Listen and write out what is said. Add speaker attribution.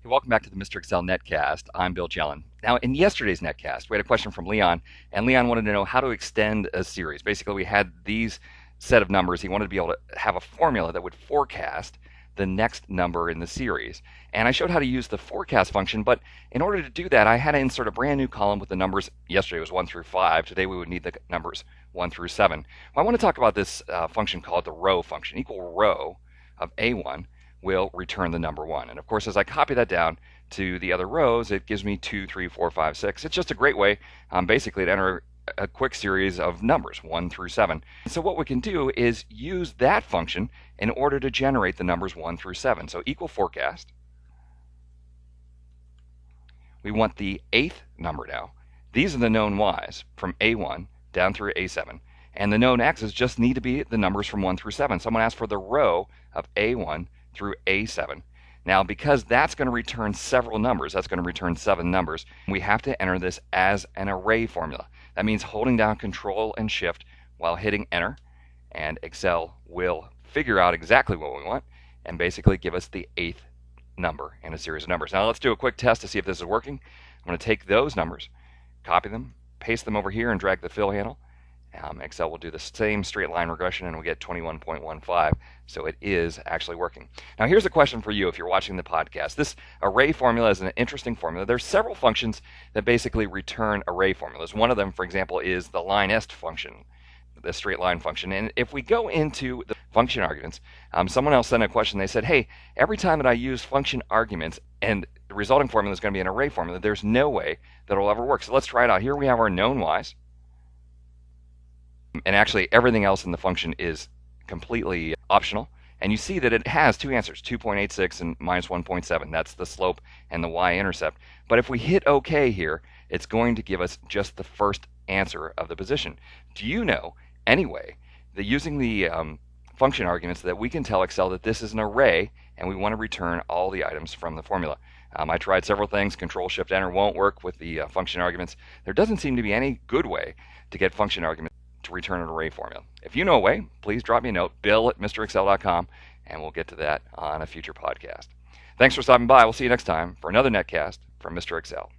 Speaker 1: Hey, welcome back to the Mr. Excel Netcast. I'm Bill Jelen. Now, in yesterday's Netcast, we had a question from Leon, and Leon wanted to know how to extend a series. Basically, we had these set of numbers. He wanted to be able to have a formula that would forecast the next number in the series. And I showed how to use the forecast function, but in order to do that, I had to insert a brand new column with the numbers. Yesterday was 1 through 5. Today we would need the numbers 1 through 7. Well, I want to talk about this function called the row function. Equal row of A1 will return the number 1. And of course, as I copy that down to the other rows, it gives me 2, 3, 4, 5, 6. It's just a great way, basically, to enter a quick series of numbers, 1 through 7. So what we can do is use that function in order to generate the numbers 1 through 7. So equal forecast. We want the 8th number now. These are the known y's from A1 down through A7. And the known x's just need to be the numbers from 1 through 7. So I'm going to ask for the row of A1 through A7. Now, because that's going to return several numbers, that's going to return 7 numbers, we have to enter this as an array formula. That means holding down Control and Shift while hitting Enter, and Excel will figure out exactly what we want and basically give us the 8th number in a series of numbers. Now, let's do a quick test to see if this is working. I'm going to take those numbers, copy them, paste them over here, and drag the fill handle. Excel will do the same straight line regression and we get 21.15, so it is actually working. Now here's a question for you if you're watching the podcast. This array formula is an interesting formula. There's several functions that basically return array formulas. One of them, for example, is the linest function, the straight line function. And if we go into the function arguments, someone else sent a question. They said, hey, every time that I use function arguments and the resulting formula is going to be an array formula, there's no way that it'll ever work. So let's try it out. Here we have our known y's. And actually everything else in the function is completely optional. And you see that it has two answers, 2.86 and minus 1.7. That's the slope and the y-intercept. But if we hit OK here, it's going to give us just the first answer of the position. Do you know, anyway, that using the function arguments that we can tell Excel that this is an array and we want to return all the items from the formula? I tried several things. Control-Shift-Enter won't work with the function arguments. There doesn't seem to be any good way to get function arguments to return an array formula. If you know a way, please drop me a note, bill@mrexcel.com, and we'll get to that on a future podcast. Thanks for stopping by. We'll see you next time for another netcast from Mr. Excel.